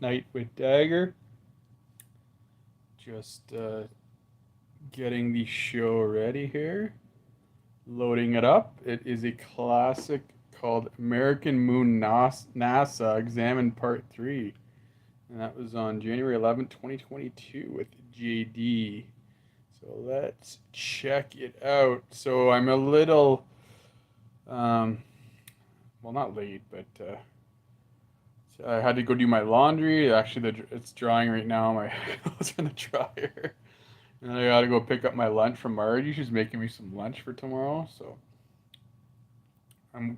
Nite with DAGR. Just getting the show ready here. Loading it up. It is a classic called American Moon NASA Examined Part 3. And that was on January 11th, 2022 with JD. So let's check it out. So I'm a little, well, not late, but I had to go do my laundry. Actually, it's drying right now. My clothes in the dryer. And I gotta go pick up my lunch from Margie. She's making me some lunch for tomorrow. So I'm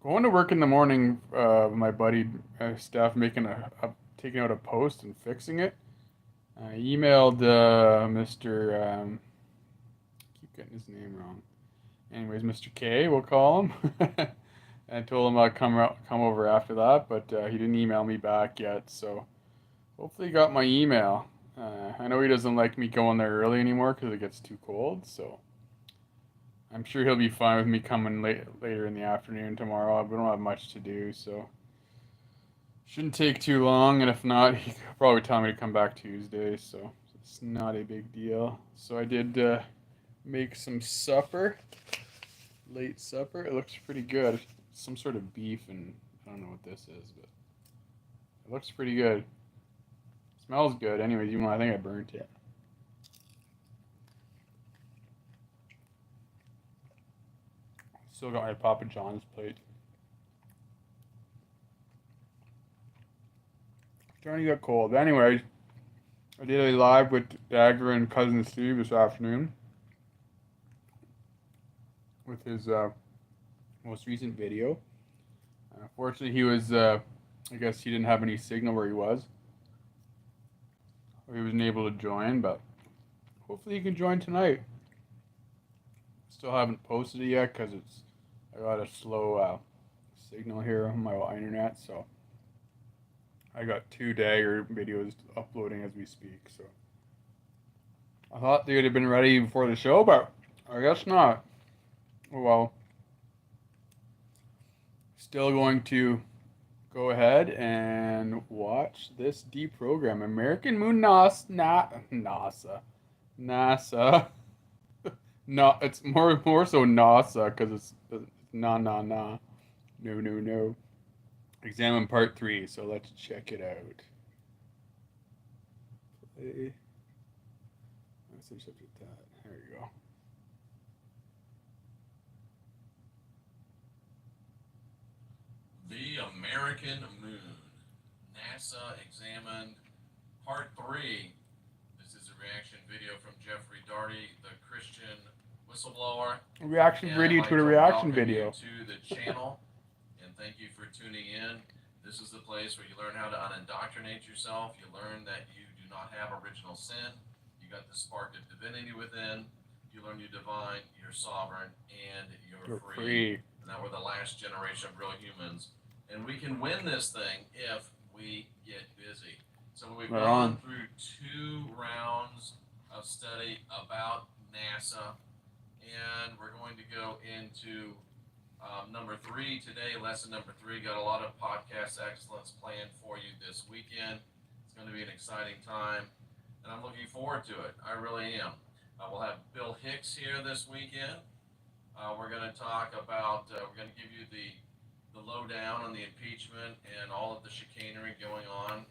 going to work in the morning. My buddy, Steph, taking out a post and fixing it. I emailed Mr. Keep getting his name wrong. Anyways, Mr. K, we'll call him. I told him I'd come over after that, but he didn't email me back yet. So hopefully he got my email. I know he doesn't like me going there early anymore because it gets too cold. So I'm sure he'll be fine with me coming later in the afternoon tomorrow. We don't have much to do, so shouldn't take too long. And if not, he could probably tell me to come back Tuesday. So it's not a big deal. So I did make some supper, late supper. It looks pretty good. Some sort of beef, and I don't know what this is, but it looks pretty good. Smells good. Anyways, even though I think I burnt it. Still got my Papa John's plate. Starting to get cold. Anyways, I did a live with Dagger and Cousin Steve this afternoon with his most recent video. Fortunately, he was, I guess he didn't have any signal where he was. Or he wasn't able to join, but hopefully he can join tonight. Still haven't posted it yet because I got a slow signal here on my internet, so I got 2 Dagger videos uploading as we speak. So I thought they would have been ready before the show, but I guess not. Oh well. Still going to go ahead and watch this deprogram. American Moon NASA. No, it's more so NASA because it's no. Examine part 3. So let's check it out. Play. Let's intercept that. There you go. The American Moon. NASA examined part 3. This is a reaction video from Jeffrey Darty, the Christian whistleblower. Reaction video to a reaction video. To the channel, and thank you for tuning in. This is the place where you learn how to unindoctrinate yourself. You learn that you do not have original sin. You got the spark of divinity within. You learn you're divine, you're sovereign, and you're free. And that we're the last generation of real humans. And we can win this thing if we get busy. So we've gone through 2 rounds of study about NASA, and we're going to go into number 3 today, lesson number 3. Got a lot of podcast excellence planned for you this weekend. It's going to be an exciting time, and I'm looking forward to it. I really am. We'll have Bill Hicks here this weekend. We're going to talk about, we're going to give you the lowdown on the impeachment and all of the chicanery going on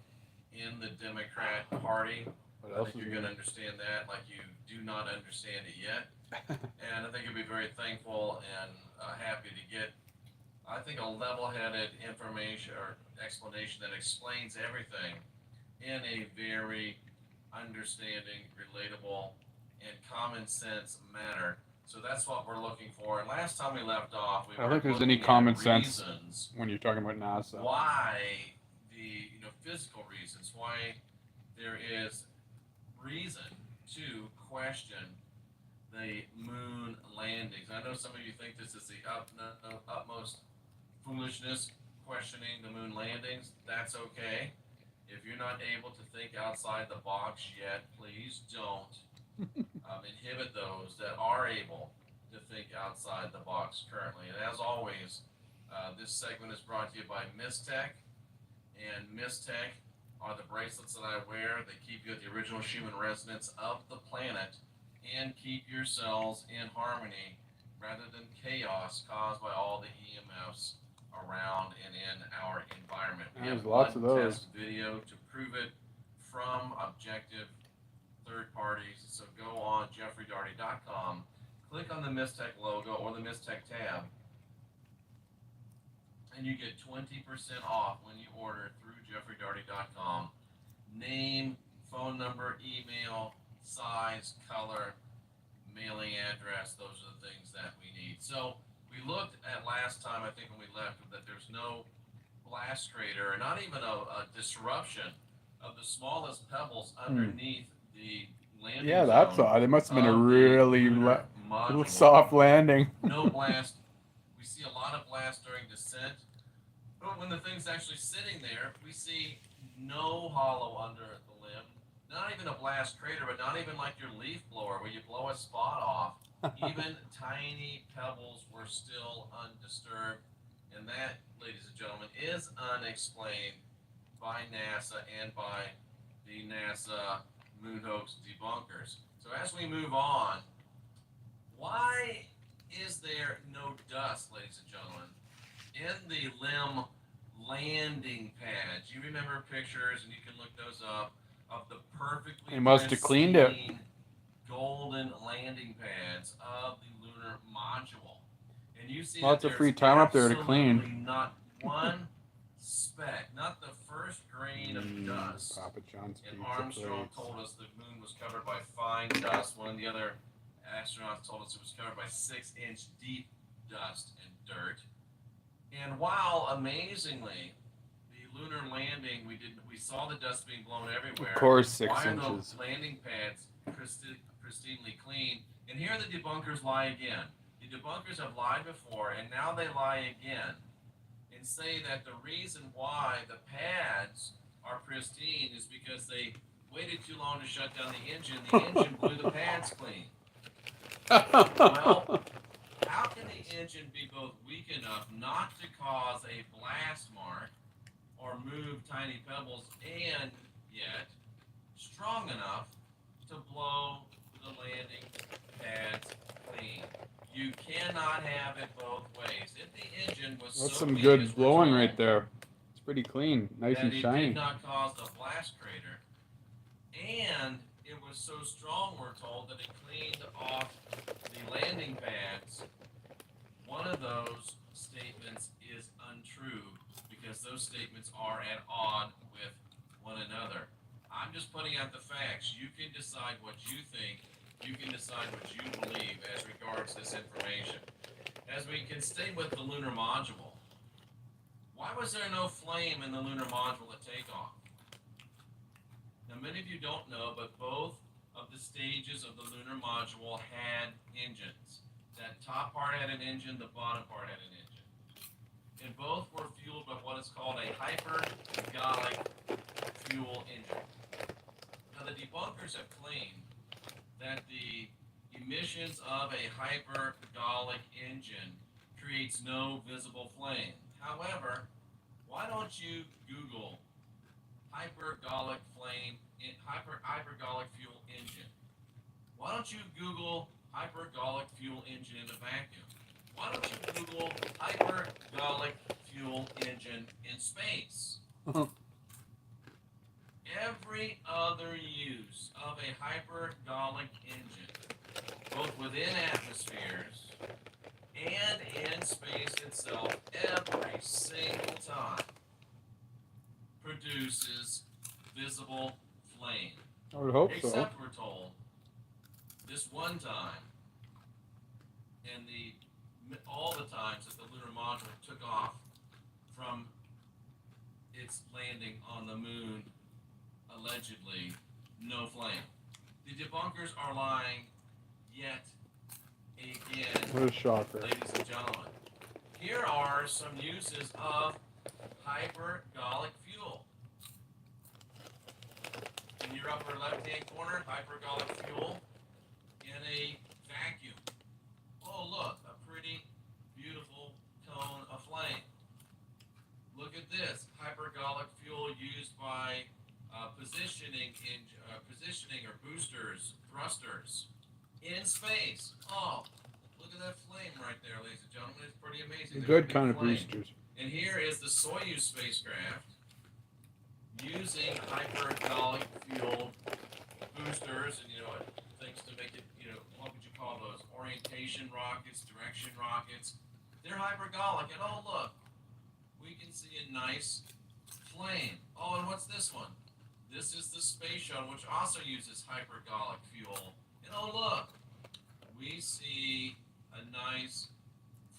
in the Democrat Party. I think you're going to understand that like you do not understand it yet. And I think you'll be very thankful and happy to get, I think, a level-headed information or explanation that explains everything in a very understanding, relatable, and common sense manner. So that's what we're looking for. And last time we left off, I don't think there's any common sense when you're talking about NASA. Why the physical reasons, why there is reason to question the moon landings. I know some of you think this is the utmost foolishness, questioning the moon landings. That's okay. If you're not able to think outside the box yet, please don't. Inhibit those that are able to think outside the box currently. And as always, this segment is brought to you by Mistech. And Mistech are the bracelets that I wear. They keep you at the original human resonance of the planet and keep your cells in harmony rather than chaos caused by all the EMFs around and in our environment. We There's have lots blood of those. test video to prove it from objective third parties. So go on jeffreydarty.com, click on the Mistech logo or the Mistech tab, and you get 20% off when you order through jeffreydarty.com. Name, phone number, email, size, color, mailing address, those are the things that we need. So we looked at last time, I think when we left, that there's no blast crater, or not even a disruption of the smallest pebbles underneath the landing Yeah, that's zone odd. It must have been a of the really lunar little module. soft landing. No blast. We see a lot of blast during descent, but when the thing's actually sitting there, we see no hollow under the limb. Not even a blast crater, but not even like your leaf blower where you blow a spot off. Even tiny pebbles were still undisturbed. And that, ladies and gentlemen, is unexplained by NASA and by the NASA moon hoax debunkers. So as we move on, why is there no dust, ladies and gentlemen, in the limb landing pads? You remember pictures, and you can look those up, of the perfectly They must have cleaned it. pristine golden landing pads of the lunar module. And you see Lots that of free there's time up there to clean. absolutely not one speck, not the first grain of dust. Papa John's And pizza Armstrong place. told us the moon was covered by fine dust. One of the other astronauts told us it was covered by 6-inch deep dust and dirt. And while amazingly, the lunar landing, we saw the dust being blown everywhere. Of course, 6 Why are inches. those landing pads pristinely clean? And here the debunkers lie again. The debunkers have lied before, and now they lie again and say that the reason why the pads are pristine is because they waited too long to shut down the engine. The engine blew the pads clean. Well, how can the engine be both weak enough not to cause a blast mark or move tiny pebbles, and yet strong enough to blow the landing pads clean? You cannot have it both ways. If the engine was That's so some weak, good as we're blowing told, right there. It's pretty clean, nice that and it shiny. did not cause a blast crater, and it was so strong, we're told, that it cleaned off the landing pads, one of those statements is untrue because those statements are at odds with one another. I'm just putting out the facts. You can decide what you think. You can decide what you believe as regards this information. As we can stay with the lunar module, why was there no flame in the lunar module at takeoff? Now, many of you don't know, but both of the stages of the lunar module had engines. That top part had an engine, the bottom part had an engine. And both were fueled by what is called a hypergolic fuel engine. Now, the debunkers have claimed that the emissions of a hypergolic engine creates no visible flame. However, why don't you Google hypergolic fuel engine? Why don't you Google hypergolic fuel engine in a vacuum? Why don't you Google hypergolic fuel engine in space? Every other use of a hypergolic engine, both within atmospheres and in space itself, every single time produces visible flame. I would hope so. Except we're told this one time, and all the times that the lunar module took off from its landing on the moon, allegedly, no flame. The debunkers are lying yet again, What a shocker. ladies and gentlemen. Here are some uses of hypergolic fuel. In your upper left-hand corner, hypergolic fuel in a vacuum. Oh, look, a pretty, beautiful cone of flame. Look at this, hypergolic fuel used by positioning or boosters, thrusters in space. Oh, look at that flame right there, ladies and gentlemen. It's pretty amazing. Good kind of flame. boosters. And here is the Soyuz spacecraft using hypergolic fuel boosters and things to make it, what would you call those? Orientation rockets, direction rockets. They're hypergolic, and oh look, we can see a nice flame. Oh, and what's this one? This is the space shuttle, which also uses hypergolic fuel. And oh look, we see a nice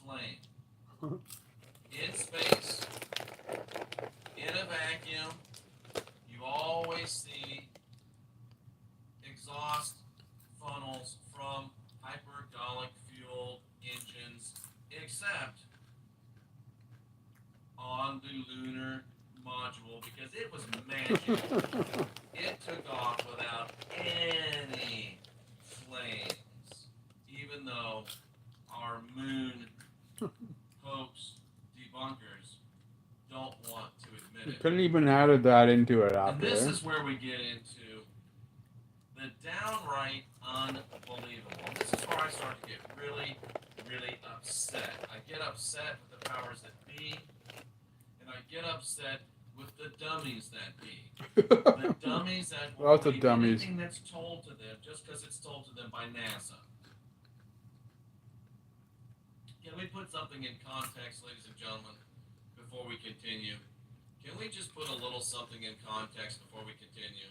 flame. In space, in a vacuum, you always see exhaust funnels from hypergolic fueled engines, except on the lunar module, because it was magic. It took off without any flames, even though our moon hoax debunkers don't want to admit You it. couldn't even added that into it And after. this is where we get into the downright unbelievable. This is where I start to get really, really upset. I get upset with the powers that be, and I get upset with the dummies that be. The dummies that will Lots of believe dummies. anything that's told to them just because it's told to them by NASA. Can we put something in context, ladies and gentlemen, before we continue? Can we just put a little something in context before we continue?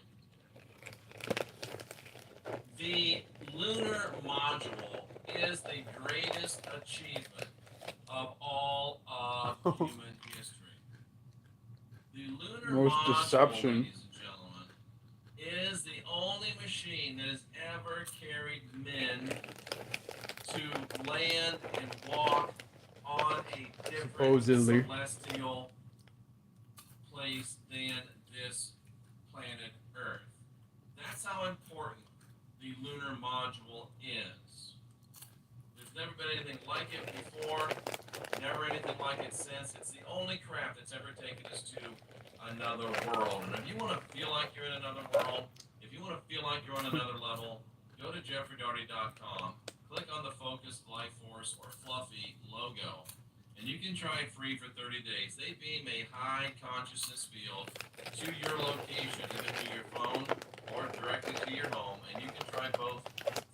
The lunar module is the greatest achievement of all of human history. The lunar Most module, deception. ladies and gentlemen, is the only machine that has ever carried men to land and walk on a different Supposedly. celestial place than this planet Earth. That's how important the lunar module is. There's never been anything like it before, never anything like it since. It's the only craft that's ever taken us to another world. And if you want to feel like you're in another world, if you want to feel like you're on another level, go to jeffreydarty.com, click on the Focused Life Force or Fluffy logo, and you can try it free for 30 days. They beam a high consciousness field to your location, either to your phone or directly to your home, and you can try both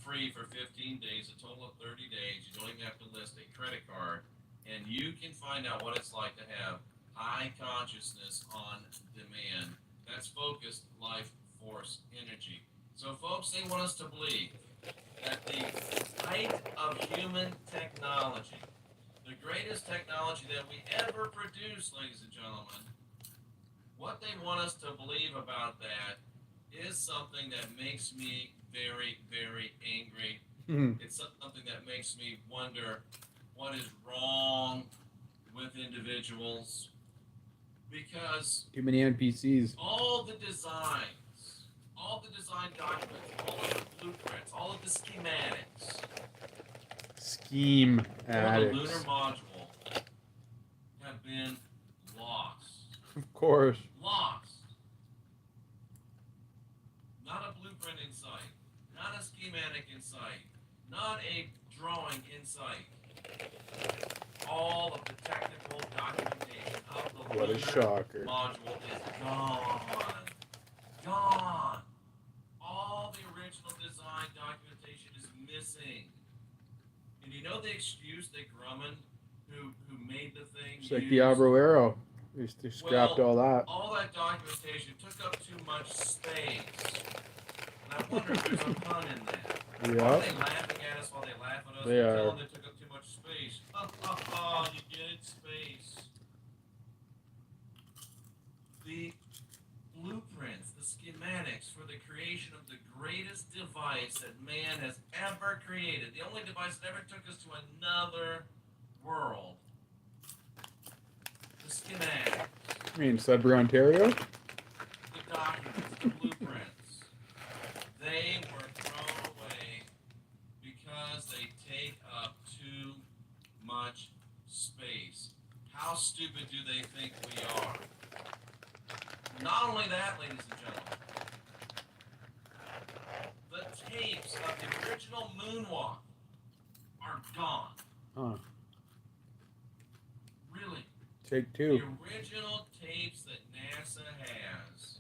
free for 15 days, a total of 30 days. You don't even have to list a credit card, and you can find out what it's like to have high consciousness on demand. That's Focused Life Force energy. So folks, they want us to believe that the height of human technology, the greatest technology that we ever produced, ladies and gentlemen, what they want us to believe about that is something that makes me very, very angry. It's something that makes me wonder what is wrong with individuals, because Too many NPCs. all the design documents, all of the blueprints, all of the schematics Scheme for the addicts. lunar module have been lost. Of course. Lost. Not a blueprint in sight. Not a schematic in sight. Not a drawing in sight. All of the technical documentation of the What a lunar shocker. module is gone. Gone. All the original design documentation is missing. And you know the excuse that Grumman, who made the thing, It's like used? the Avro Arrow. They scrapped all that. All that documentation took up too much space. And I wonder if there's a pun in that. Are Yeah. they laughing at us while they laugh at us? They They are. tell them they took up too much space. Ha ha ha, you get it, space. The blueprints, the schematics for the creation of the greatest device that man has ever created, the only device that ever took us to another world. The schematics, I mean, Sudbury, Ontario? the documents, the blueprints, they were thrown away because they take up too much space. How stupid do they think we are? Not only that, ladies and gentlemen, moonwalk are gone. Huh. Really. Take The two. original tapes that NASA has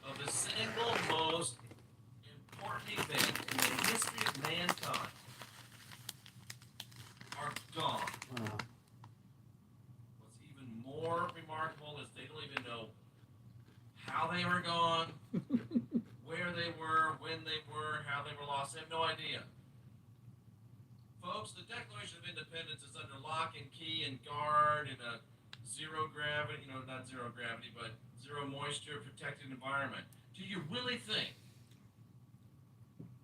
of the single most important event in the history of mankind are gone. What's even more remarkable is they don't even know how they were gone, where they were, when they were, how they were lost. They have no idea. Folks, the Declaration of Independence is under lock and key and guard in a zero gravity, not zero gravity, but zero moisture protected environment. Do you really think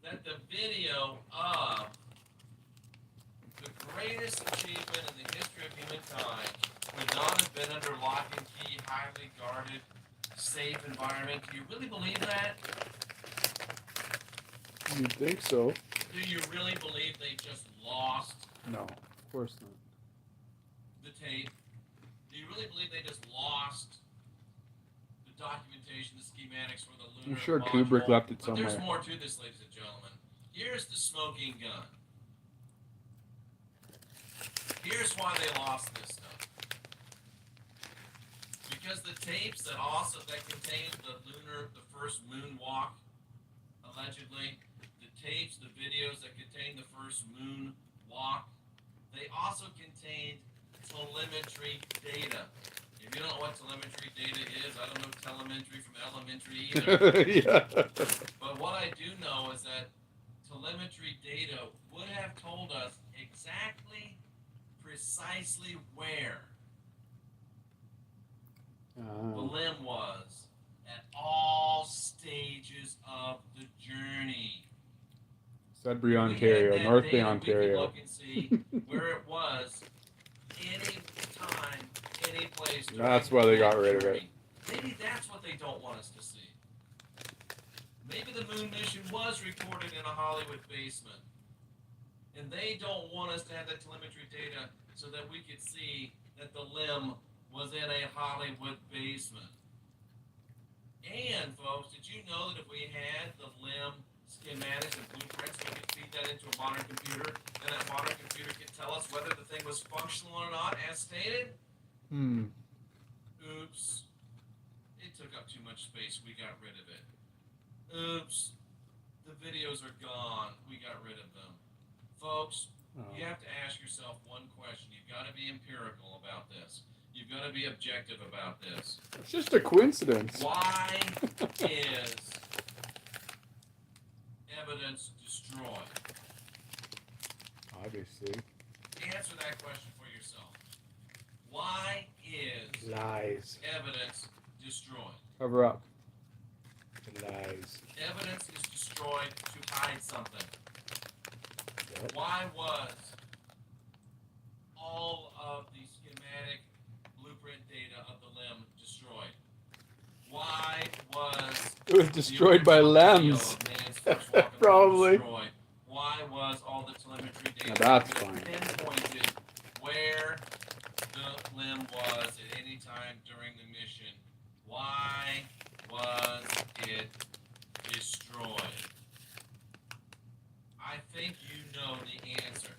that the video of the greatest achievement in the history of humankind would not have been under lock and key, highly guarded, safe environment? Do you really believe that? You'd think so. Do you really believe they just lost No, of course not. the tape? Do you really believe they just lost the documentation, the schematics for the lunar I'm sure module? Kubrick left it But there's somewhere. more to this, ladies and gentlemen. Here's the smoking gun. Here's why they lost this stuff. Because the tapes that contained the first moonwalk, allegedly, the tapes, the videos that contained the first moonwalk, they also contained telemetry data. If you don't know what telemetry data is, I don't know telemetry from elementary either. Yeah. But what I do know is that telemetry data would have told us exactly, precisely where the limb was at all stages of the journey. Sudbury, We had Ontario, that North Bay, data, we Ontario. could look and see where it was, any time, any place. That's during why they that got rid of it. journey. Maybe that's what they don't want us to see. Maybe the moon mission was recorded in a Hollywood basement, and they don't want us to have that telemetry data so that we could see that the limb was in a Hollywood basement. And folks, did you know that if we had the limb schematics and blueprints, we could feed that into a modern computer, and that modern computer could tell us whether the thing was functional or not, as stated? Oops. It took up too much space. We got rid of it. Oops. The videos are gone. We got rid of them. Folks, you have to ask yourself one question. You've got to be empirical about this. You've got to be objective about this. It's just a coincidence. Why is evidence destroyed? Obviously. Answer that question for yourself. Why is Lies. evidence destroyed? Cover up. Lies. Evidence is destroyed to hide something. Yep. Why was all of the schematic blueprint data of the limb destroyed? Why was It was destroyed by LEMs. Probably. destroyed? Why was all the telemetry data Now that's that fine. pinpointed where the limb was at any time during the mission? Why was it destroyed? I think you know the answer.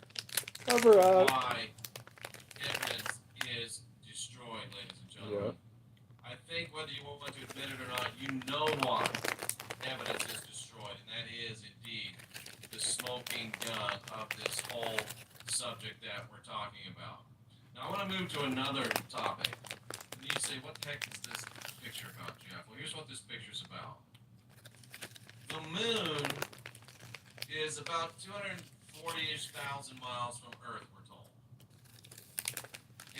Cover up. Why evidence is destroyed, ladies and gentlemen. I think whether you want to admit it or not, you know why evidence is destroyed, and that is indeed the smoking gun of this whole subject that we're talking about. Now I want to move to another topic. And you say, what the heck is this picture about, Jeff? Well, here's what this picture's about. The moon is about 240-ish thousand miles from Earth, we're told.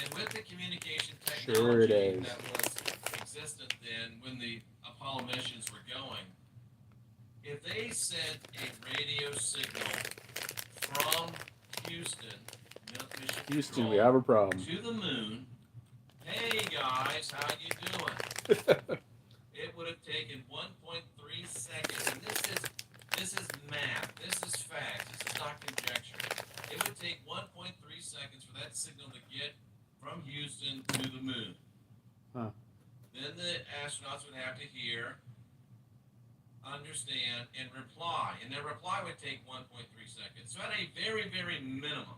And with the communication technology that was existent then when the Apollo missions were going, if they sent a radio signal from Houston, Houston, Control, we have a problem. to the moon, hey guys, how you doing? It would have taken 1.3 seconds, and this is math, this is facts, this is not conjecture. It would take 1.3 seconds for that signal to get from Houston to the moon. Then the astronauts would have to hear understand and reply. And their reply would take 1.3 seconds. So at a very, very minimum,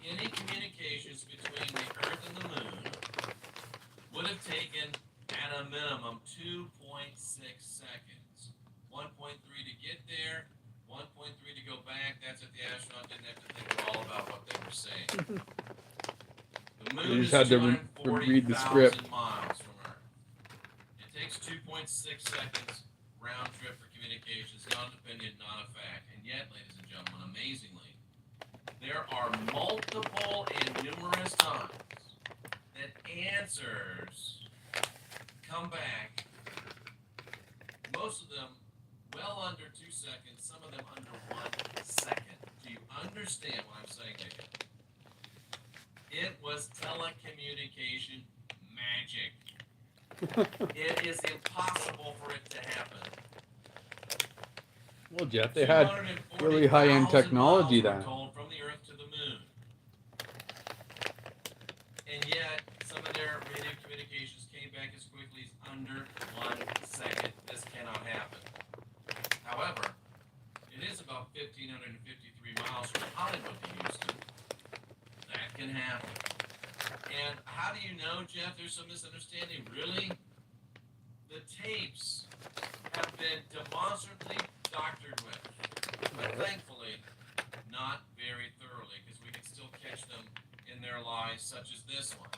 any communications between the Earth and the Moon would have taken, at a minimum, 2.6 seconds. 1.3 to get there, 1.3 to go back. That's if the astronaut didn't have to think at all about what they were saying. The You moon is just had to read the script. 240,000 miles from Earth. It takes 2.6 seconds round trip for communications. Not an opinion, not a fact. And yet, ladies and gentlemen, amazingly, there are multiple and numerous times that answers come back, most of them well under 2 seconds, some of them under 1 second. Do you understand what I'm saying to you? It was telecommunication magic. It is impossible for it to happen. Well, Jeff, they had really high-end 240,000 technology miles, we're then. told, from the Earth to the Moon. And yet, some of their radio communications came back as quickly as under 1 second. This cannot happen. However, it is about 1,553 miles from Hollywood to Houston. That can happen. And how do you know, Jeff, there's some misunderstanding? Really? The tapes have been demonstrably doctored with. But thankfully, not very thoroughly, because we can still catch them in their lies, such as this one.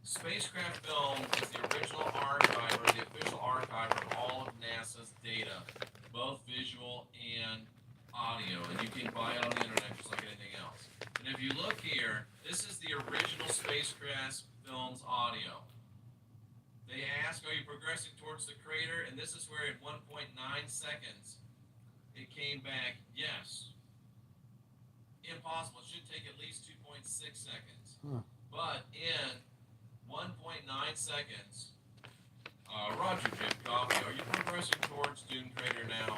Spacecraft film is the original archive, or the official archive of all of NASA's data, both visual and audio, and you can buy it on the internet just like anything else. And if you look here, this is the original spacecraft film's audio. They ask, are you progressing towards the crater? And this is where in 1.9 seconds, it came back, yes. Impossible. It should take at least 2.6 seconds. But in 1.9 seconds, Roger, Jim Coffey, are you progressing towards Dune Crater now?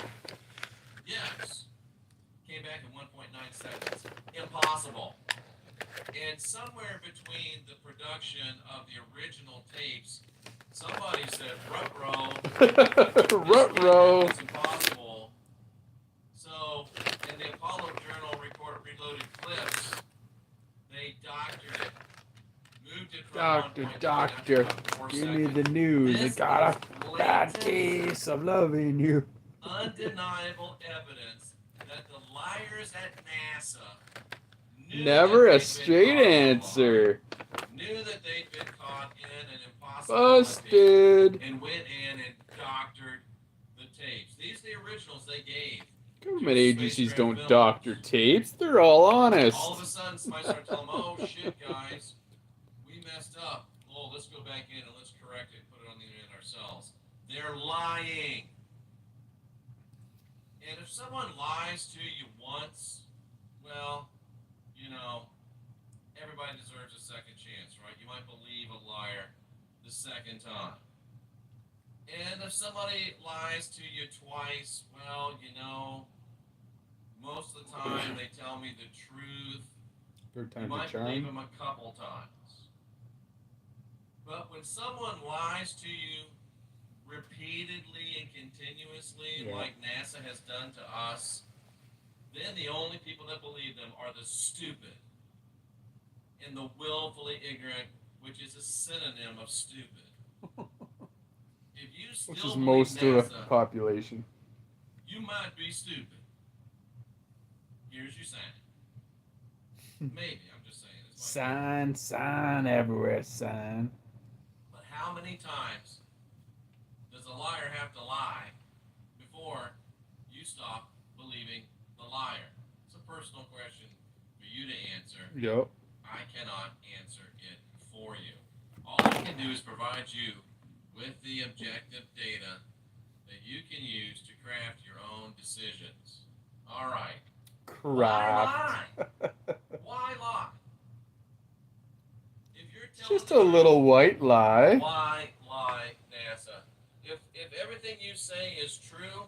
Yes. Came back in 1.9 seconds. Impossible. And somewhere between the production of the original tapes, somebody said, ruh-roh. Ruh-roh. It's impossible. So, in the Apollo Journal reloaded clips, they doctored it. Moved it from Doctor, give me the news. I got a bad case of loving you. Undeniable evidence that the liars at NASA knew Never that a they'd straight been caught in a lie, answer. knew that they'd been caught in an impossibility, Busted. and went in and doctored the tapes. These are the originals they gave. Government agencies don't doctor tapes. They're all honest. All of a sudden, somebody started telling them, oh, shit, guys, we messed up. Oh, let's go back in and let's correct it, put it on the internet ourselves. They're lying. And if someone lies to you once, well, you know, everybody deserves a second chance, right? You might believe a liar the second time. And if somebody lies to you twice, well, you know, most of the time they tell me the truth. Third You time's a might believe charm. them a couple times. But when someone lies to you repeatedly and continuously, like NASA has done to us, then the only people that believe them are the stupid and the willfully ignorant, which is a synonym of stupid. If you still Which is believe most NASA, of the population. you might be stupid. Here's your sign. Maybe, I'm just saying. Sign everywhere, sign. But how many times does a liar have to lie before you stop believing the liar? It's a personal question for you to answer. Yep. I cannot answer it for you. All I can do is provide you with the objective data that you can use to craft your own decisions. All right. Crap. Why lie? If you're telling Just a little white lie. why lie, NASA? If everything you say is true,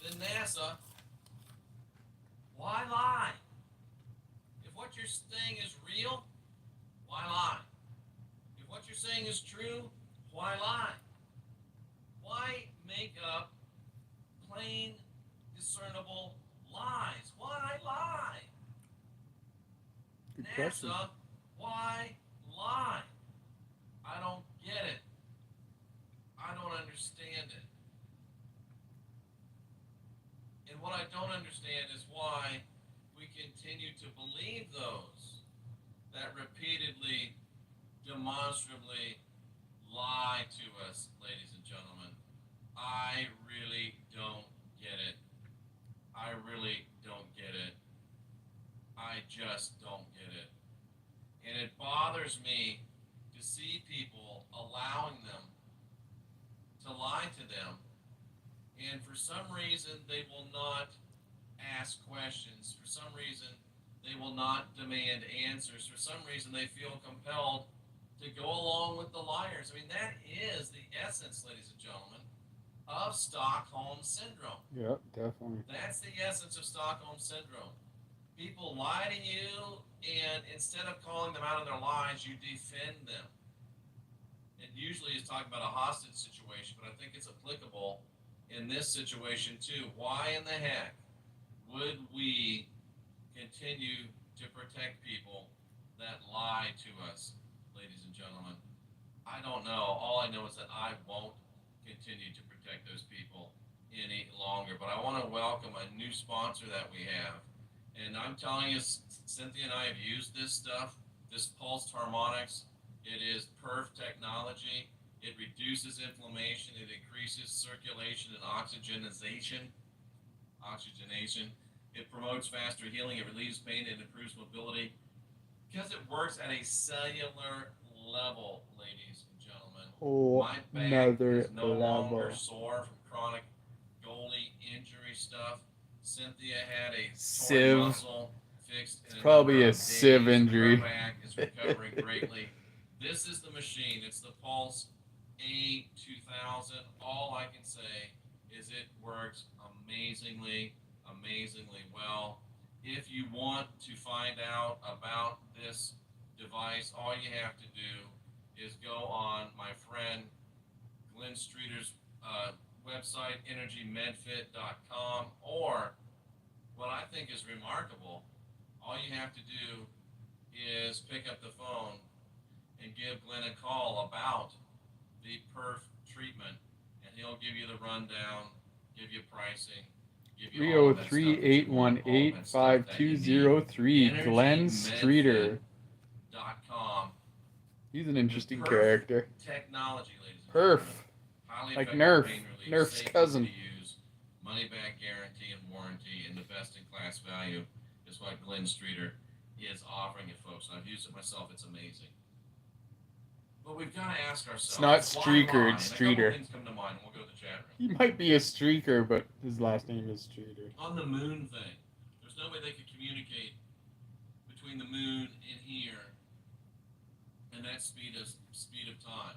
then NASA, why lie? If what you're saying is real, why lie? If what you're saying saying is true, why lie? Why make up plain, discernible lies? Why lie? Good question. NASA, why lie? I don't get it. I don't understand it. And what I don't understand is why we continue to believe those that repeatedly, demonstrably lie to us, ladies and gentlemen. I really don't get it. I really don't get it. I just don't get it. And it bothers me to see people allowing them to lie to them. And for some reason, they will not ask questions. For some reason, they will not demand answers. For some reason, they feel compelled to go along with the liars. I mean, that is the essence, ladies and gentlemen, of Stockholm Syndrome. Yep, definitely. That's the essence of Stockholm Syndrome. People lie to you, and instead of calling them out on their lies, you defend them. It usually is talking about a hostage situation, but I think it's applicable in this situation too. Why in the heck would we continue to protect people that lie to us, ladies and gentlemen? I don't know. All I know is that I won't continue to protect those people any longer. But I want to welcome a new sponsor that we have. And I'm telling you, Cynthia and I have used this stuff, this pulsed harmonics. It is perf technology. It reduces inflammation. It increases circulation and oxygenation. It promotes faster healing. It relieves pain and improves mobility. Because it works at a cellular level, ladies and gentlemen. My back is no longer sore from chronic goalie injury stuff. Cynthia had a torn muscle fixed in probably a sieve injury. Her back is recovering greatly. This is the machine. It's the Pulse A2000. All I can say is it works amazingly well. If you want to find out about this device, all you have to do is go on my friend Glenn Streeter's website, energymedfit.com, or what I think is remarkable, all you have to do is pick up the phone and give Glenn a call about the perf treatment, and he'll give you the rundown, give you pricing, give you all of that stuff that you want, all of that stuff that you need. 303-818-5203, Glenn Streeter. Energymedfit.com. He's an interesting character. Technology, ladies and Perf. gentlemen. Highly Like effective Nerf. pain relief, Nerf's safe cousin. to use, money back guarantee and warranty, and the best in class value is what Glenn Streeter is offering it, folks. And I've used it myself. It's amazing. But we've got to ask ourselves. It's not Streaker, why it's and Streeter. a couple things come to mind, and we'll go to the chat room. He might be a streaker, but his last name is Streeter. On the moon thing, there's no way they could communicate between the moon and here, and that speed of time.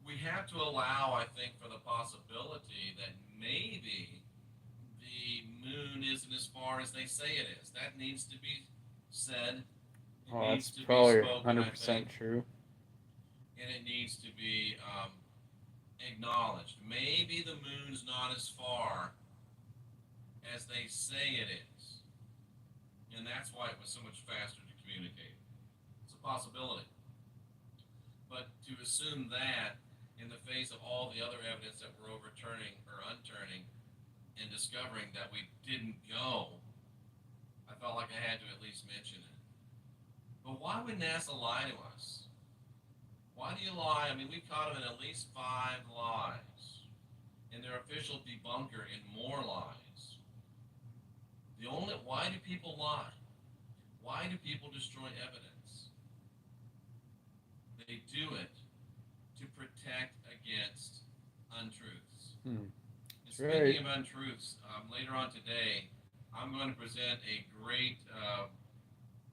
We have to allow, I think, for the possibility that maybe the moon isn't as far as they say it is. That needs to be said. That's probably 100% true. And it needs to be acknowledged. Maybe the moon's not as far as they say it is. And that's why it was so much faster to communicate. It's a possibility. But to assume that in the face of all the other evidence that we're overturning or unturning and discovering that we didn't go, I felt like I had to at least mention it. But why would NASA lie to us? Why do you lie? I mean, we caught them in at least 5 lies. And their official debunker in more lies. Why do people lie? Why do people destroy evidence? They do it to protect against untruths. And speaking of untruths, later on today, I'm going to present a great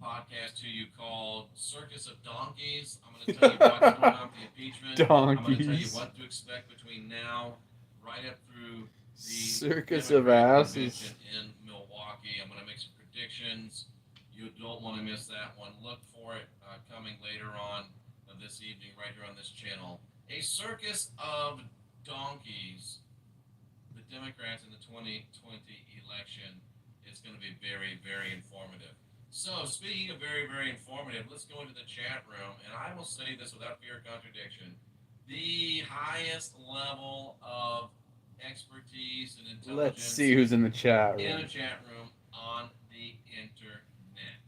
podcast to you called Circus of Donkeys. I'm going to tell you what's going on with the impeachment. I'm going to tell you what to expect between now, right up through the Circus Democrat of Asses convention in Milwaukee. I'm going to make some predictions. You don't want to miss that one. Look for it coming later on this evening right here on this channel. A circus of donkeys. The Democrats in the 2020 election. It's going to be very, very informative. So, speaking of very, very informative, let's go into the chat room, and I will say this without fear of contradiction. The highest level of expertise and intelligence Let's see who's in the chat in room. a chat room on the internet.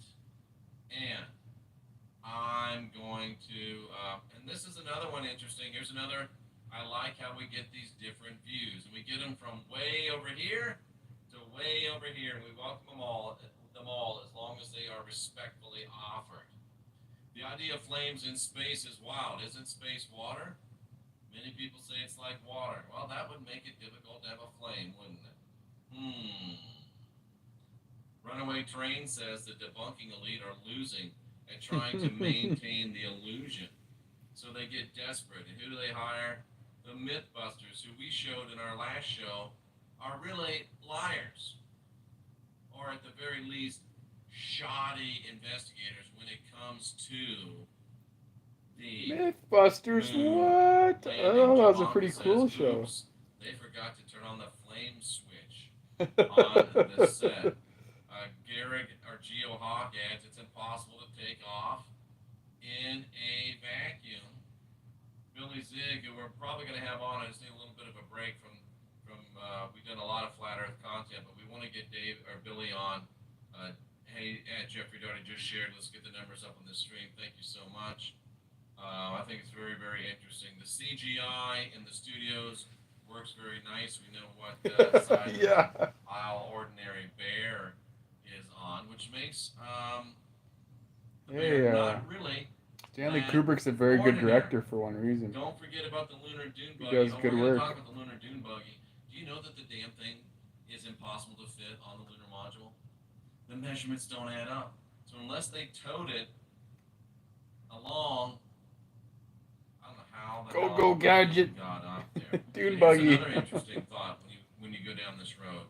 And I'm going to, and this is another one interesting. Here's another, I like how we get these different views. And we get them from way over here to way over here. And we welcome them all as long as they are respectfully offered. The idea of flames in space is wild. Isn't space water? Many people say it's like water. Well, that would make it difficult to have a flame, wouldn't it? Runaway Train says the debunking elite are losing at trying to maintain the illusion. So they get desperate. And who do they hire? The Mythbusters, who we showed in our last show, are really liars. Or at the very least, shoddy investigators when it comes to the Mythbusters, what? Oh, that was a pretty cool show. They forgot to turn on the flame switch on the set. Garrick or GeoHawk adds it's impossible to take off in a vacuum. Billy Zig, who we're probably going to have on, I just need a little bit of a break from we've done a lot of Flat Earth content, but we want to get Dave or Billy on. Hey, Jeffrey Doherty just shared. Let's get the numbers up on the stream. Thank you so much. I think it's very, very interesting. The CGI in the studios works very nice. We know what side of the aisle Ordinary Bear is on, which makes the bear not really. Stanley Kubrick's a very good director for one reason. Don't forget about the lunar dune buggy. He does good work. Talk about the lunar dune buggy. Do you know that the damn thing is impossible to fit on the lunar module? The measurements don't add up. So unless they towed it along, I don't know how. Go gadget. Got up there. Dune buggy. Another interesting thought when you go down this road.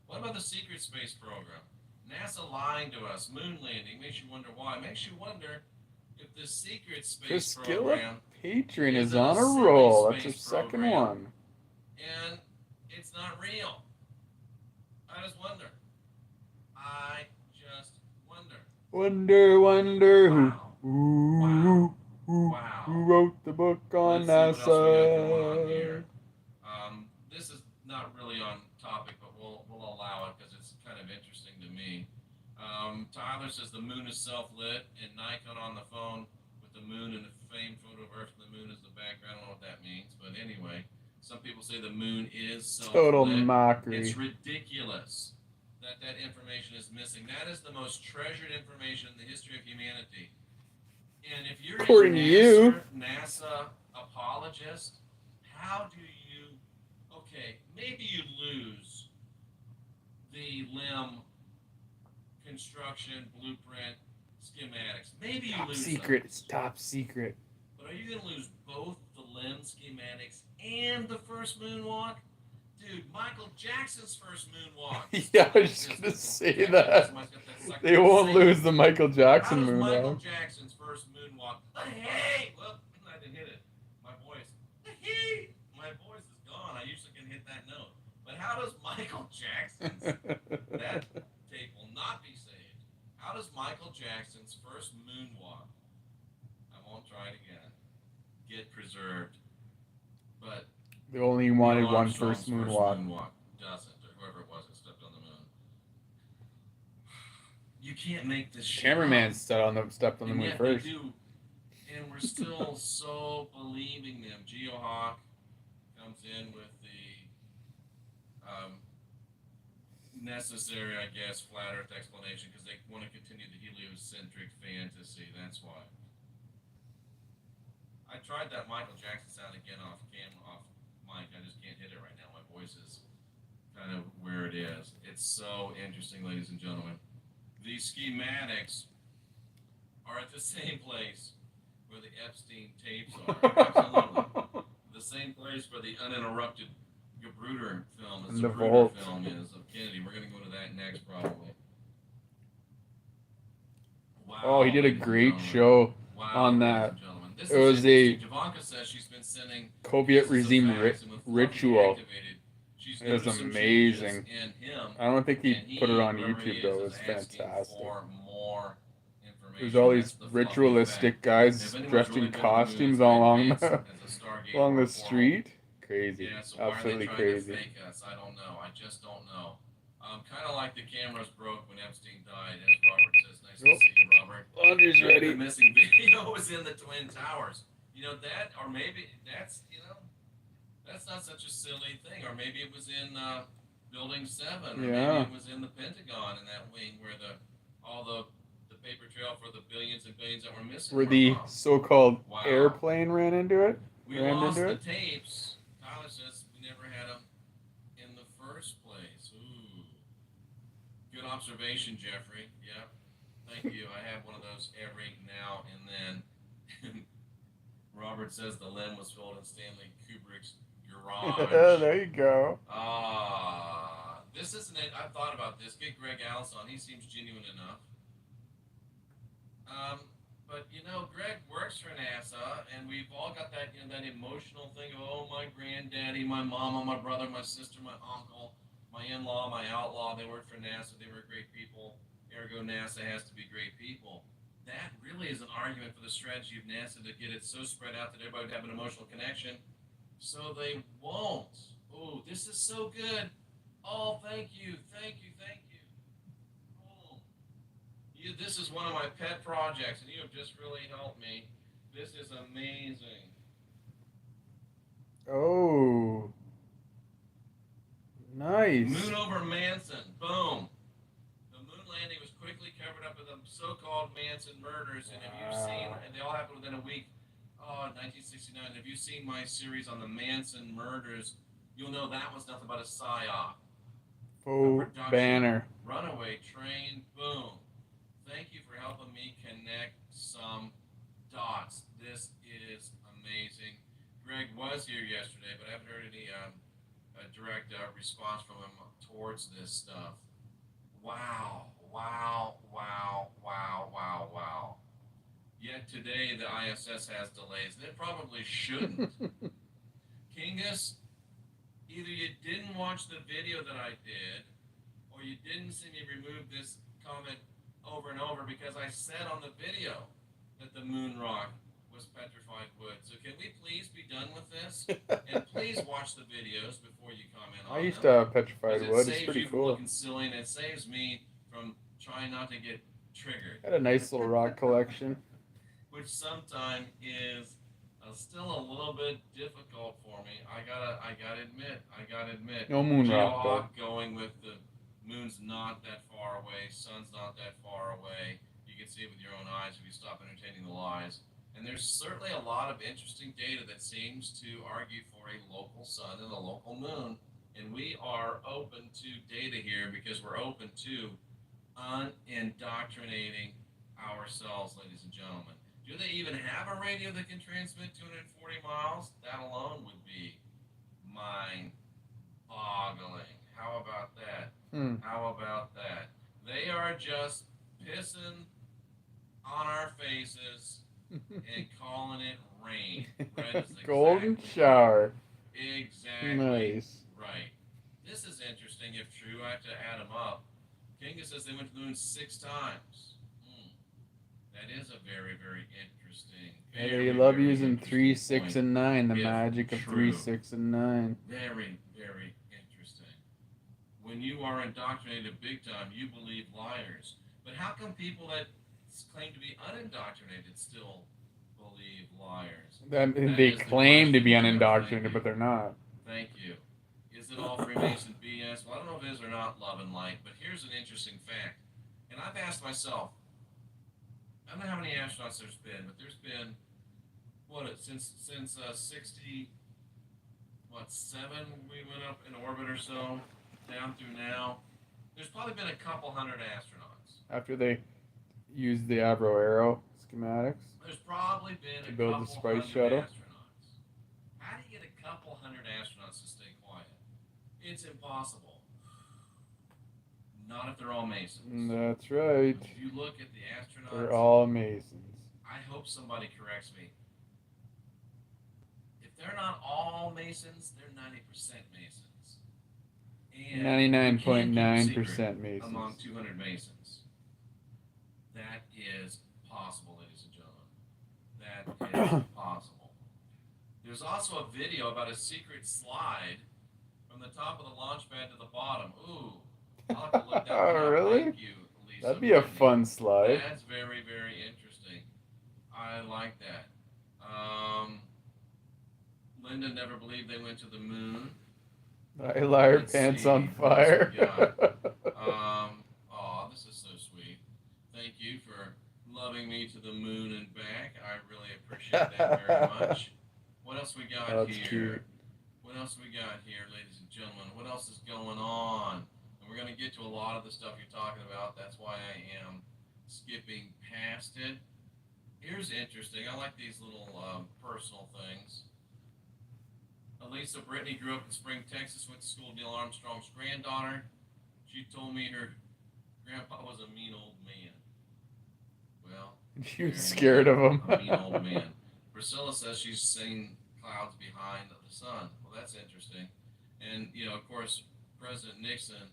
What about the secret space program? NASA lying to us. Moon landing makes you wonder why. Makes you wonder if the secret space program. Patron is on a roll. That's her second one. And it's not real. I just wonder. Wonder wow. Who wrote the book on NASA? This is not really on topic, but we'll allow it because it's kind of interesting to me. Tyler says the moon is self-lit, and Nikon on the phone with the moon and a famed photo of Earth from the moon as the background. I don't know what that means, but anyway, some people say the moon is self-lit. Total mockery. It's ridiculous that information is missing. That is the most treasured information in the history of humanity. And if you're according to you, NASA apologist, how do you? Okay, maybe you lose the limb construction blueprint schematics. Maybe you lose secret. Those. It's top secret. But are you going to lose both the limb schematics and the first moonwalk? Dude, Michael Jackson's first moonwalk. Yeah, I was just going to say that. They won't lose the Michael Jackson moonwalk. Michael Jackson's first moonwalk. Hey! Well, I didn't hit it. My voice. Hey! My voice is gone. I usually can hit that note. But how does Michael Jackson's... that tape will not be saved. How does Michael Jackson's first moonwalk, I won't try it again, get preserved? But... They only wanted one first moonwalk. Doesn't, or whoever it was that stepped on the moon. You can't make this shit Cameraman up. stepped on the moon first. They do. And we're still so believing them. GeoHawk comes in with the necessary, I guess, flat Earth explanation because they want to continue the heliocentric fantasy. That's why. I tried that Michael Jackson sound again off mic. I just can't hit it right now. My voice is kind of where it is. It's so interesting, ladies and gentlemen. These schematics are at the same place where the Epstein tapes are. Absolutely. The same place where the uninterrupted Gabruder film is. The Gabruder film is of Kennedy. We're going to go to that next, probably. Wow, oh, he did a great show on that. This It is was a interesting. Javanka says she's been sending Soviet pieces of regime fax, and with Fluff ritual. deactivated, she's It was noticed some changes amazing. in him. I don't think he And put it he, on whoever he YouTube though. It is was asking fantastic. for more There's all information. these That's the fluffy ritualistic effect. guys If anyone's dressed really in been to the moon, costumes it's Greg along Manson the as a Stargate along the portal. street. Crazy. Yeah, so why Absolutely are they trying crazy. to fake us? I don't know. I just don't know. Kind of like the cameras broke when Epstein died, as Robert says. Nice to see you, Robert. Laundry's Maybe ready. the missing video was in the Twin Towers. You know that, or maybe that's that's not such a silly thing. Or maybe it was in Building 7, or maybe it was in the Pentagon in that wing where all the paper trail for the billions and billions that were missing. Where the from. so-called Wow. airplane ran into it. We lost the tapes. Tyler says we never had them in the first place. Ooh. Good observation, Jeffrey. Yep. Thank you. I have one of those every now and then. Robert says the limb was filled in Stanley Kubrick's garage. There you go. This isn't it. I've thought about this. Get Greg Alice on. He seems genuine enough. But Greg works for NASA, and we've all got that that emotional thing of, oh, my granddaddy, my mama, my brother, my sister, my uncle, my in-law, my outlaw, they worked for NASA, they were great people, ergo NASA has to be great people. That really is an argument for the strategy of NASA to get it so spread out that everybody would have an emotional connection, so they won't. Oh, this is so good. Oh, thank you, thank you, thank you. This is one of my pet projects, and you have just really helped me. This is amazing. Oh, nice. Moon over Manson. Boom. The moon landing was quickly covered up with the so-called Manson murders, and if you've seen, and they all happened within a week, 1969. If you've seen my series on the Manson murders, you'll know that was nothing but a psyop. Faux banner. Runaway train. Boom. Thank you for helping me connect some dots. This is amazing. Greg was here yesterday, but I haven't heard any direct response from him towards this stuff. Wow, wow, wow, wow, wow, wow. Yet today the ISS has delays, and it probably shouldn't. Kingus, either you didn't watch the video that I did, or you didn't see me remove this comment over and over, because I said on the video that the moon rock was petrified wood. So can we please be done with this? And please watch the videos before you comment on them. I used to have petrified wood. It's pretty you from cool. looking silly, and it saves me from trying not to get triggered. Had a nice little rock collection. Which sometimes is still a little bit difficult for me. I gotta admit. No moon rock though. Going with the moon's not that far away, sun's not that far away. You can see it with your own eyes if you stop entertaining the lies. And there's certainly a lot of interesting data that seems to argue for a local sun and a local moon. And we are open to data here because we're open to unindoctrinating ourselves, ladies and gentlemen. Do they even have a radio that can transmit 240 miles? That alone would be mind-boggling. How about that? How about that? They are just pissing on our faces and calling it rain. Golden shower. Exactly. Nice. Right. This is interesting if true. I have to add them up. Kinga says they went to the moon 6 times. That is a very, very interesting. They love using 3, 6, and 9. The magic of 3, 6, and 9. Very, very interesting. When you are indoctrinated big time, you believe liars. But how come people that claim to be unindoctrinated still believe liars? They claim to be unindoctrinated, but they're not. Thank you. Is it all Freemason BS? Well, I don't know if it is or not, love and light, but here's an interesting fact. And I've asked myself, I don't know how many astronauts there's been, but there's been, since 60, 7 we went up in orbit or so, down through now. There's probably been a couple hundred astronauts. After they used the Avro Arrow schematics. There's probably been to build the space shuttle. Astronauts. How do you get a couple hundred astronauts to stay quiet? It's impossible. Not if they're all Masons. That's right. If you look at the astronauts, they're all Masons. I hope somebody corrects me. not all Masons, they're 90% Masons. And 99.9% among Masons. 200 Masons. That is possible, ladies and gentlemen. That is possible. There's also a video about a secret slide from the top of the launch pad to the bottom. Ooh, I'll have to look that one up. Really? Thank you, Lisa. That'd be a fun slide. That's very, very interesting. I like that. Linda never believed they went to the moon. I liar, Let's pants see, on what else fire. we got? Oh, this is so sweet. Thank you for loving me to the moon and back. I really appreciate that very much. What else we got That's here? cute. What else we got here, ladies and gentlemen? What else is going on? And we're going to get to a lot of the stuff you're talking about. That's why I am skipping past it. Here's interesting. I like these little personal things. Elisa Brittany grew up in Spring, Texas, went to school with Neil Armstrong's granddaughter. She told me her grandpa was a mean old man. Well, She was scared of him. a mean old man. Priscilla says she's seen clouds behind the sun. Well, that's interesting. And, of course, President Nixon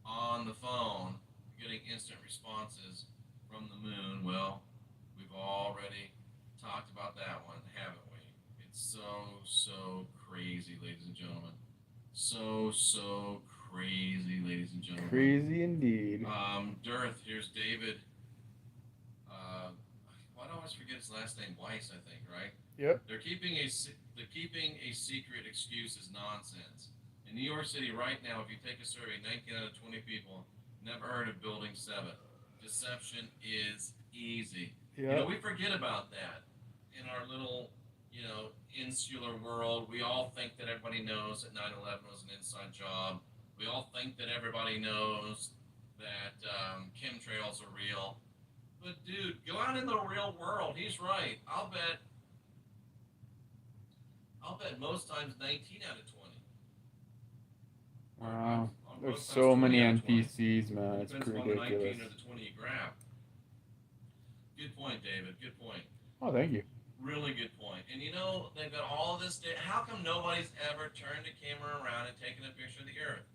on the phone getting instant responses from the moon. Well, we've already talked about that one, haven't we? It's so crazy, ladies and gentlemen. So crazy, ladies and gentlemen. Crazy indeed. Dearth, here's David. Why do I always forget his last name? Weiss, I think, right? Yep. They're keeping a secret excuse is nonsense. In New York City right now, if you take a survey, 19 out of 20 people never heard of Building 7. Deception is easy. Yep. We forget about that in our little, insular world. We all think that everybody knows that 9/11 was an inside job. We all think that everybody knows that chemtrails are real. But dude, go out in the real world. He's right. I'll bet most times 19 out of 20. Wow. Most There's times so 20 many out of 20. NPCs, man. It's Depends on the 19 ridiculous. or the 20 you grab. Good point, David. Good point. Oh, thank you. Really good point. And they've got all this data. How come nobody's ever turned a camera around and taken a picture of the Earth?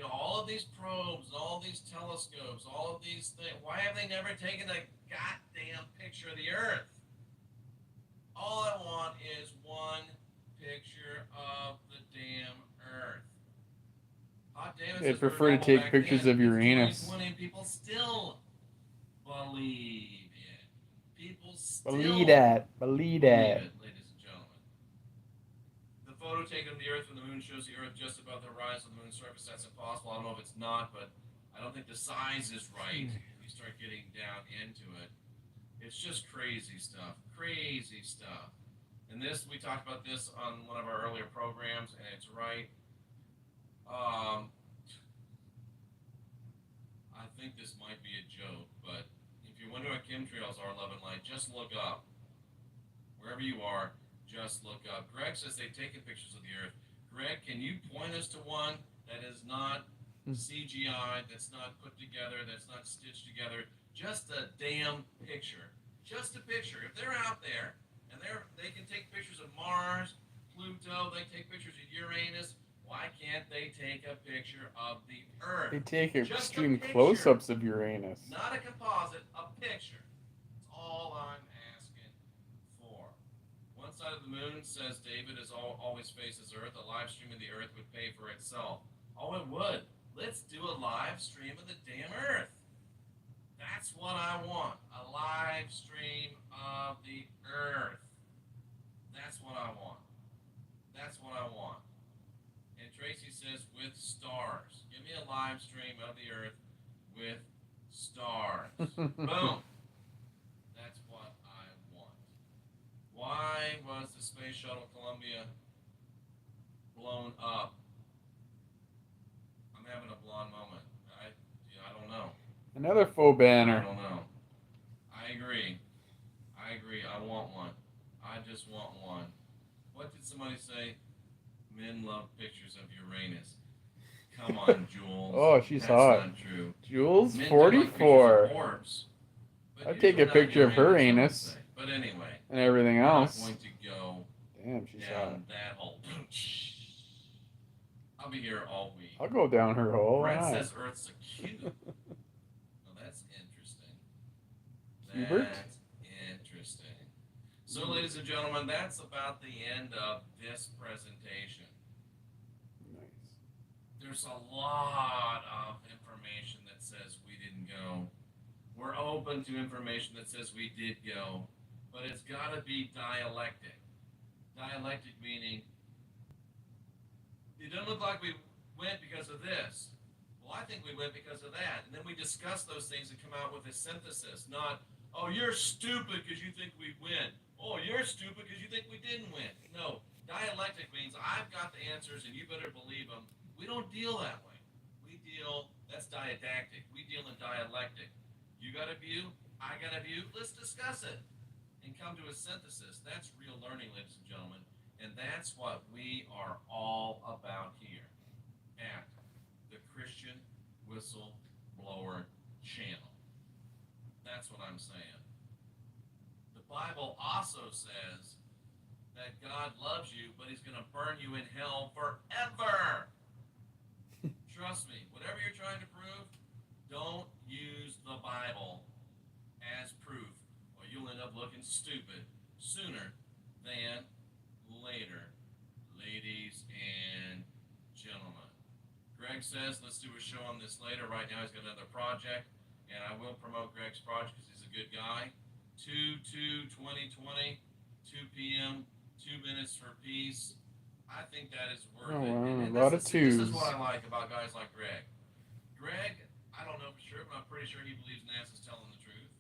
All of these probes, all these telescopes, all of these things. Why have they never taken a goddamn picture of the Earth? All I want is one picture of the damn Earth. Hot damn it, They says we're prefer to normal take back pictures then. of Uranus. It's 2020 and people still believe it. People still Believe that. Believe that. it, ladies and gentlemen. The photo taken of the Earth when the moon shows the Earth just above the horizon of the moon's surface. That's impossible. I don't know if it's not, but I don't think the size is right. You start getting down into it. It's just crazy stuff. Crazy stuff. And we talked about this on one of our earlier programs, and it's right. I think this might be a joke, but if you wonder what chemtrails are, Love and Light, just look up. Wherever you are, just look up. Greg says they've taken pictures of the Earth. Greg, can you point us to one that is not CGI, that's not put together, that's not stitched together? Just a damn picture. Just a picture. If they're out there and they can take pictures of Mars, Pluto, they take pictures of Uranus, why can't they take a picture of the Earth? They take Just a extreme picture. close-ups of Uranus. Not a composite, a picture. That's all I'm asking for. One side of the moon, says David, is always faces Earth. A live stream of the Earth would pay for itself. Oh, it would. Let's do a live stream of the damn Earth. That's what I want. A live stream of the Earth. That's what I want. That's what I want. And Tracy says, with stars. Give me a live stream of the Earth with stars. Boom. That's what I want. Why was the Space Shuttle Columbia blown up? I'm having a blonde moment. I don't know. Another faux banner. I don't know. I agree. I want one. I just want one. What did somebody say? Men love pictures of Uranus. Come on, Jules. Oh, she's That's hot. not true. Jules, Men do like pictures of 44. orbs, but I'd usually take a not picture of her Uranus, I would anus. say. But anyway, And everything we're not else. going to go Damn, she's hot. down that I'll be here all week. I'll go down her hole. Brent Why not? says Earth's a cube. Well, that's interesting. Hubert? That's interesting. So, ladies and gentlemen, that's about the end of this presentation. Nice. There's a lot of information that says we didn't go. We're open to information that says we did go, but it's got to be dialectic. Dialectic meaning it doesn't look like we went because of this. Well, I think we went because of that. And then we discuss those things and come out with a synthesis, not, oh, you're stupid because you think we win. Oh, you're stupid because you think we didn't win. No, dialectic means I've got the answers and you better believe them. We don't deal that way. That's didactic. We deal in dialectic. You got a view, I got a view, let's discuss it and come to a synthesis. That's real learning, ladies and gentlemen. And that's what we are all about here at the Christian Whistleblower Channel. That's what I'm saying. The Bible also says that God loves you, but he's going to burn you in hell forever. Trust me, whatever you're trying to prove, don't use the Bible as proof, or you'll end up looking stupid sooner than later, ladies and gentlemen. Greg says, let's do a show on this later. Right now he's got another project, and I will promote Greg's project because he's a good guy. 2/2/2020, 2 p.m., 2 minutes for peace. I think that is worth it. Wow, And a lot of this is twos. what I like about guys like Greg. Greg, I don't know for sure, but I'm pretty sure he believes NASA's telling the truth.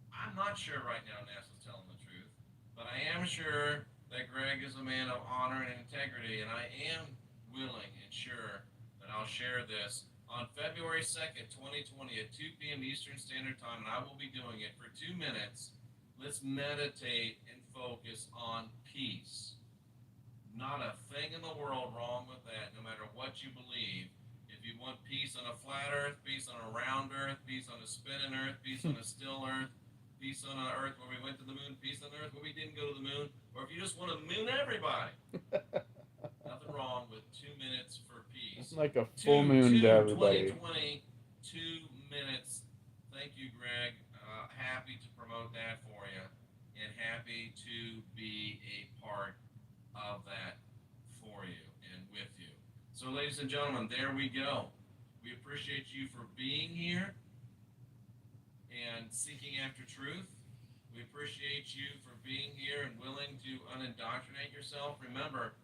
I'm not sure right now NASA's telling the truth, but I am sure that Greg is a man of honor and integrity, and I am willing and sure that I'll share this on February 2nd, 2020 at 2 p.m. Eastern Standard Time, and I will be doing it for 2 minutes. Let's meditate and focus on peace. Not a thing in the world wrong with that, no matter what you believe. If you want peace on a flat earth, peace on a round earth, peace on a spinning earth, peace on a still earth, peace on an earth where we went to the moon, peace on earth where we didn't go to the moon, or if you just want to moon everybody, nothing wrong with 2 minutes for peace. It's like a full moon to everybody. 2020, 2 minutes. Thank you, Greg. Happy to promote that for you, and happy to be a part of that for you and with you. So, ladies and gentlemen, there we go. We appreciate you for being here and seeking after truth. We appreciate you for being here and willing to unindoctrinate yourself. Remember,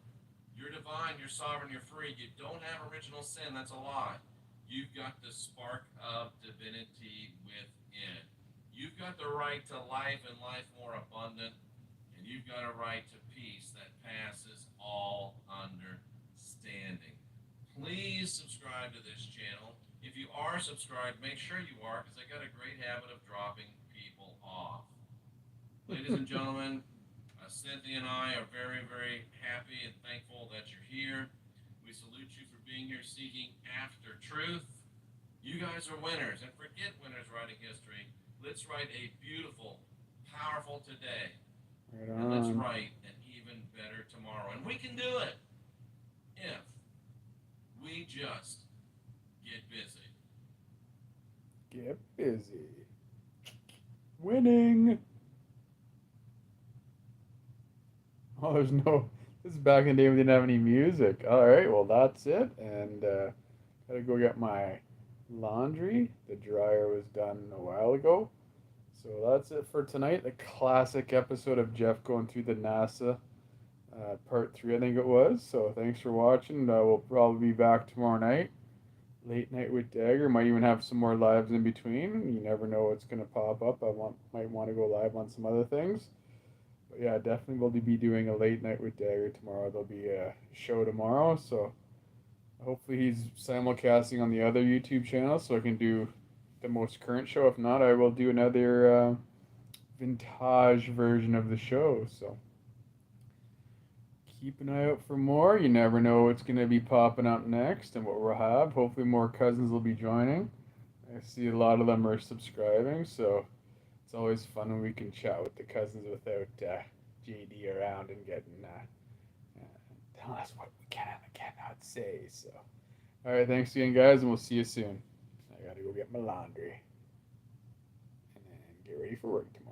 you're divine, you're sovereign, you're free. You don't have original sin. That's a lie. You've got the spark of divinity within. You've got the right to life and life more abundant, and you've got a right to peace that passes all understanding. Please subscribe to this channel. If you are subscribed, make sure you are, because I got a great habit of dropping people off. Ladies and gentlemen, Cynthia and I are very, very happy and thankful that you're here. We salute you for being here seeking after truth. You guys are winners, and forget winners writing history. Let's write a beautiful, powerful today. Right And let's on. write an even better tomorrow. And we can do it if we just get busy. Get busy. Winning. Oh, there's no. This is back in the day when we didn't have any music. All right, well that's it, and gotta go get my laundry. The dryer was done a while ago, so that's it for tonight. The classic episode of Jeff going through the NASA, part 3, I think it was. So thanks for watching. We'll probably be back tomorrow night, late night with DAGR. Might even have some more lives in between. You never know what's gonna pop up. Might want to go live on some other things. But yeah, definitely we'll be doing a late night with DAGR tomorrow. There'll be a show tomorrow, so hopefully he's simulcasting on the other YouTube channel so I can do the most current show. If not, I will do another vintage version of the show. So keep an eye out for more. You never know what's going to be popping up next and what we'll have. Hopefully more cousins will be joining. I see a lot of them are subscribing, so it's always fun when we can chat with the cousins without JD around and getting telling us what we can and cannot not say so. All right, thanks again, guys, and we'll see you soon. I gotta go get my laundry and get ready for work tomorrow.